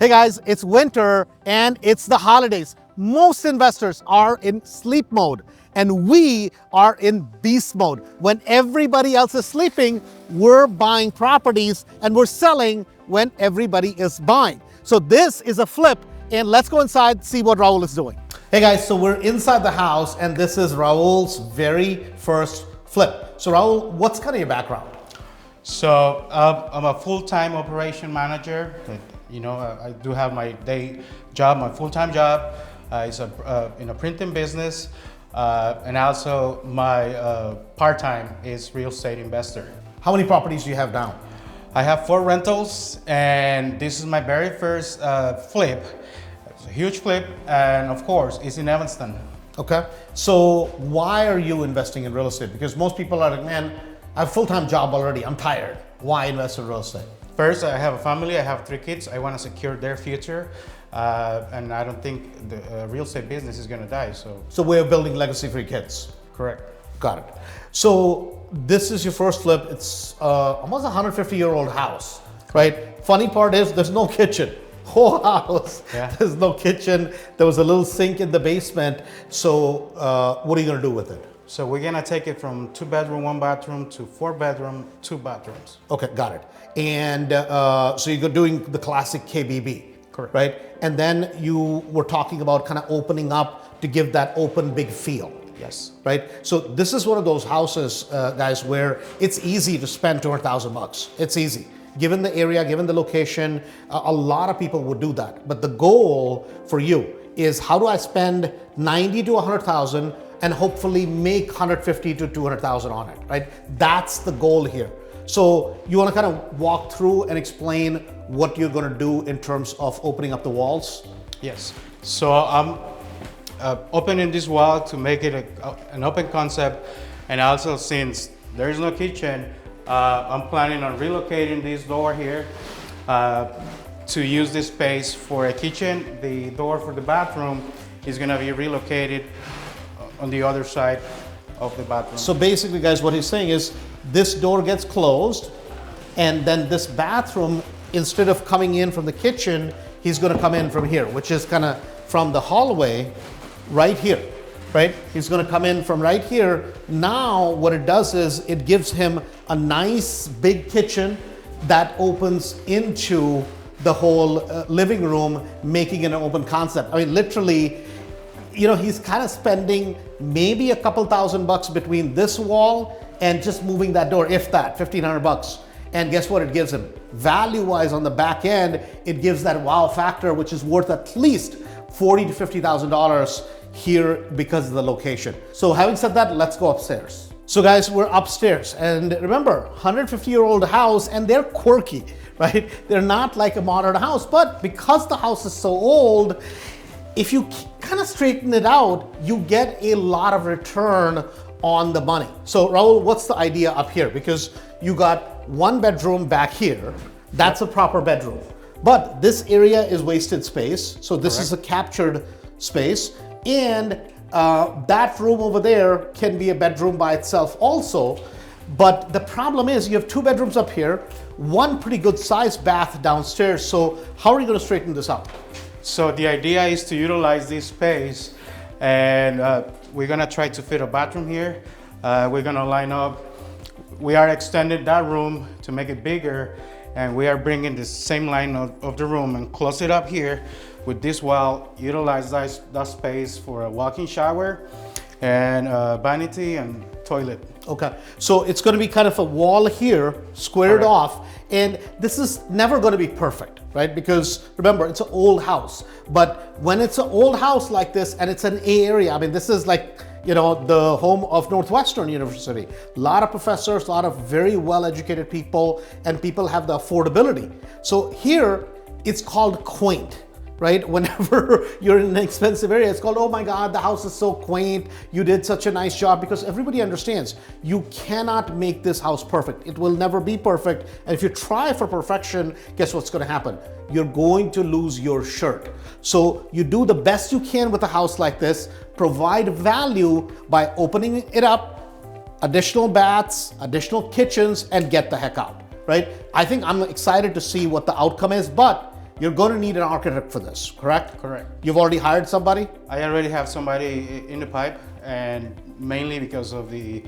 Hey guys, it's winter and it's the holidays. Most investors are in sleep mode and we are in beast mode. When everybody else is sleeping, we're buying properties and we're selling when everybody is buying. So this is a flip, and let's go inside, see what Raul is doing. Hey guys, so we're inside the house and this is Raul's very first flip. So Raul, what's kind of your background? So I'm a full-time operation manager. I do have my day job, my full-time job. It's in a printing business, and also my part-time is real estate investor. How many properties do you have now? I have 4 rentals, and this is my very first flip. It's a huge flip, and of course, it's in Evanston. Okay, so why are you investing in real estate? Because most people are like, man, I have a full-time job already, I'm tired. Why invest in real estate? First, I have a family, I have 3 kids. I want to secure their future, and I don't think the real estate business is going to die. So we're building legacy for your kids? Correct. Got it. So this is your first flip. It's almost a 150-year-old house, right? Funny part is there's no kitchen. Whole house, yeah. There's no kitchen. There was a little sink in the basement. So what are you going to do with it? So we're gonna take it from 2-bedroom, 1-bathroom to 4-bedroom, 2 bathrooms. Okay, got it. And so you're doing the classic KBB, correct? Right? And then you were talking about kind of opening up to give that open big feel. Yes. Right? So this is one of those houses, guys, where it's easy to spend $200,000. It's easy. Given the area, given the location, a lot of people would do that. But the goal for you is, how do I spend 90 to 100,000 and hopefully make 150 to 200,000 on it, right? That's the goal here. So you want to kind of walk through and explain what you're going to do in terms of opening up the walls? Yes. So I'm opening this wall to make it an open concept, and also since there is no kitchen, I'm planning on relocating this door here to use this space for a kitchen. The door for the bathroom is going to be relocated on the other side of the bathroom. So basically, guys, what he's saying is this door gets closed, and then this bathroom, instead of coming in from the kitchen, he's going to come in from here, which is kind of from the hallway right here, right? He's going to come in from right here. Now what it does is it gives him a nice big kitchen that opens into the whole living room, making it an open concept. I mean, literally, he's kind of spending maybe a couple $1,000 between this wall and just moving that door, if that, $1,500. And guess what it gives him? Value-wise on the back end, it gives that wow factor, which is worth at least $40,000 to $50,000 here because of the location. So having said that, let's go upstairs. So guys, we're upstairs, and remember, 150-year-old house, and they're quirky, right? They're not like a modern house, but because the house is so old, if you kind of straighten it out, you get a lot of return on the money. So Raul, what's the idea up here? Because you got 1 bedroom back here. That's a proper bedroom. But this area is wasted space. So this is a captured space. And that room over there can be a bedroom by itself also. But the problem is you have 2 bedrooms up here, 1 pretty good sized bath downstairs. So how are you going to straighten this out? So the idea is to utilize this space, and we're gonna try to fit a bathroom here. We're gonna line up. We are extending that room to make it bigger, and we are bringing the same line of the room and close it up here with this wall. Utilize that space for a walk-in shower and vanity and toilet. Okay, so it's going to be kind of a wall here, squared off, and this is never going to be perfect, right? Because remember, it's an old house. But when it's an old house like this and it's an A area, I mean, this is like, the home of Northwestern University. A lot of professors, a lot of very well-educated people, and people have the affordability. So here, it's called quaint. Right? Whenever you're in an expensive area, it's called, oh my God, the house is so quaint. You did such a nice job, because everybody understands you cannot make this house perfect. It will never be perfect. And if you try for perfection, guess what's going to happen? You're going to lose your shirt. So you do the best you can with a house like this, provide value by opening it up, additional baths, additional kitchens, and get the heck out, right? I think I'm excited to see what the outcome is, but you're going to need an architect for this, correct? Correct. You've already hired somebody? I already have somebody in the pipe, and mainly because of the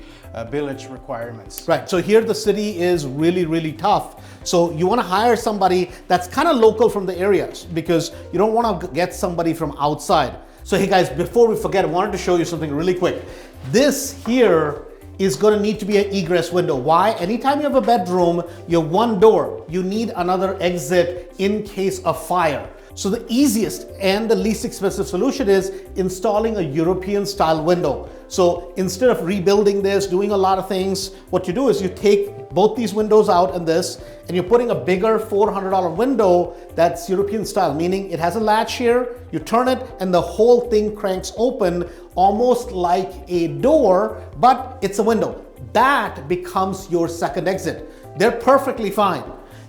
village requirements. Right, so here the city is really, really tough. So you want to hire somebody that's kind of local from the areas, because you don't want to get somebody from outside. So hey guys, before we forget, I wanted to show you something really quick. This here is going to need to be an egress window. Why? Anytime you have a bedroom, you have one door. You need another exit in case of fire. So the easiest and the least expensive solution is installing a European style window. So instead of rebuilding this, doing a lot of things, what you do is you take both these windows out and this, and you're putting a bigger $400 window that's European style, meaning it has a latch here, you turn it and the whole thing cranks open almost like a door, but it's a window. That becomes your second exit. They're perfectly fine.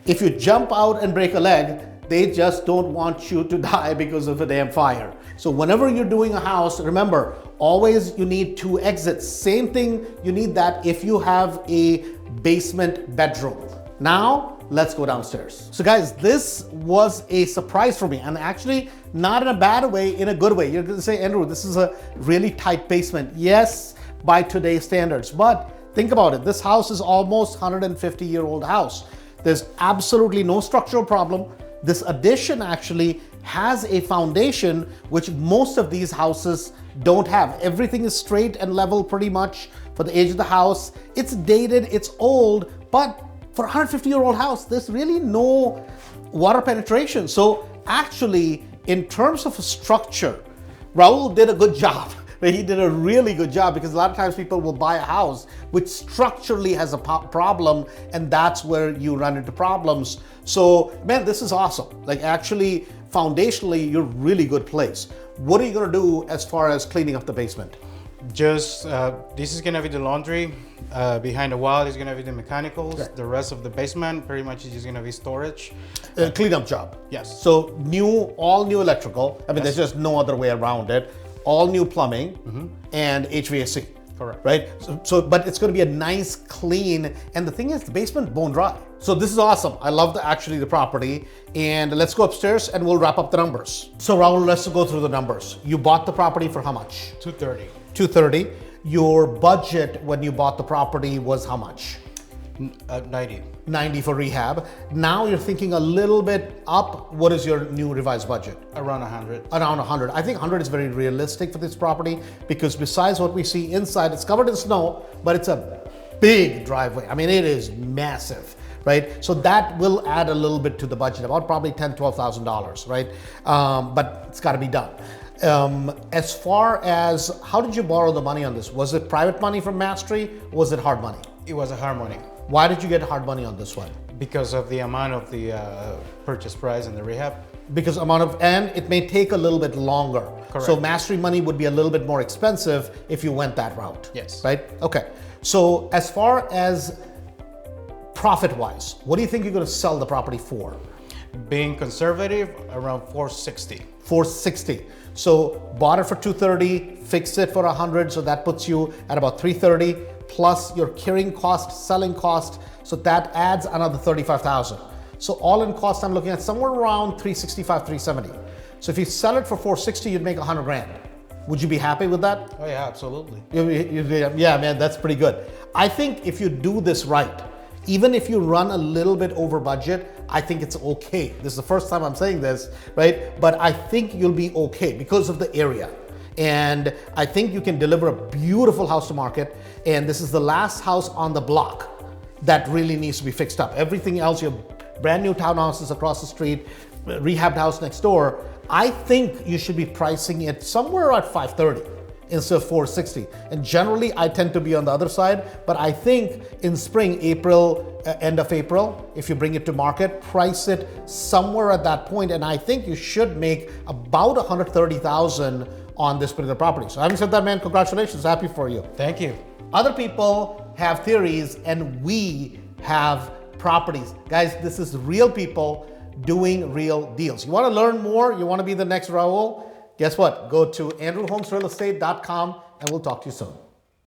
If you jump out and break a leg, they just don't want you to die because of a damn fire. So whenever you're doing a house, remember, always you need two exits. Same thing, you need that if you have a basement bedroom. Now, let's go downstairs. So guys, this was a surprise for me, and actually not in a bad way, in a good way. You're gonna say, Andrew, this is a really tight basement. Yes, by today's standards, but think about it. This house is almost 150-year-old house. There's absolutely no structural problem. This addition actually has a foundation which most of these houses don't have. Everything is straight and level pretty much for the age of the house. It's dated, it's old, but for a 150-year-old house, there's really no water penetration. So actually, in terms of a structure, Raul did a good job. He did a really good job, because a lot of times people will buy a house which structurally has a problem, and that's where you run into problems. So man, this is awesome. Like actually, foundationally, you're really good place. What are you gonna do as far as cleaning up the basement? Just, this is gonna be the laundry. Behind the wall is gonna be the mechanicals. Right. The rest of the basement pretty much is just gonna be storage. Cleanup job. Yes. So all new electrical. I mean, Yes. there's just no other way around it. All new plumbing and HVAC. Correct. Right? But it's going to be a nice clean, and the thing is, the basement bone dry. So this is awesome. I love the property, and let's go upstairs and we'll wrap up the numbers. So Raul, let's go through the numbers. You bought the property for how much? $230. $230. Your budget when you bought the property was how much? 90. 90 for rehab. Now you're thinking a little bit up. What is your new revised budget? Around 100. Around 100. I think 100 is very realistic for this property, because besides what we see inside, it's covered in snow, but it's a big driveway. I mean, it is massive, right? So that will add a little bit to the budget, about probably $10,000, $12,000, right? But it's got to be done. As far as how did you borrow the money on this? Was it private money from Mastery? Or was it hard money? It was a hard money. Why did you get hard money on this one? Because of the amount of the purchase price and the rehab. Because and it may take a little bit longer. Correct. So Mastery money would be a little bit more expensive if you went that route. Yes. Right? Okay. So as far as profit-wise, what do you think you're going to sell the property for? Being conservative, around 460. 460. So bought it for 230, fixed it for 100, so that puts you at about 330, plus your carrying cost, selling cost, so that adds another 35,000. So all in cost, I'm looking at somewhere around 365, 370. So if you sell it for 460, you'd make 100 grand. Would you be happy with that? Oh yeah, absolutely. Yeah, man, that's pretty good. I think if you do this right, even if you run a little bit over budget, I think it's okay. This is the first time I'm saying this, right? But I think you'll be okay because of the area. And I think you can deliver a beautiful house to market. And this is the last house on the block that really needs to be fixed up. Everything else, you have brand new townhouses across the street, rehabbed house next door. I think you should be pricing it somewhere at 530 instead of 460. And generally I tend to be on the other side, but I think in spring, April, end of April, if you bring it to market, price it somewhere at that point, and I think you should make about 130,000 on this particular property. So having said that, man, congratulations, happy for you. Thank you. Other people have theories and we have properties. Guys, this is real people doing real deals. You want to learn more? You want to be the next Raul? Guess what? Go to andrewholmesrealestate.com and we'll talk to you soon.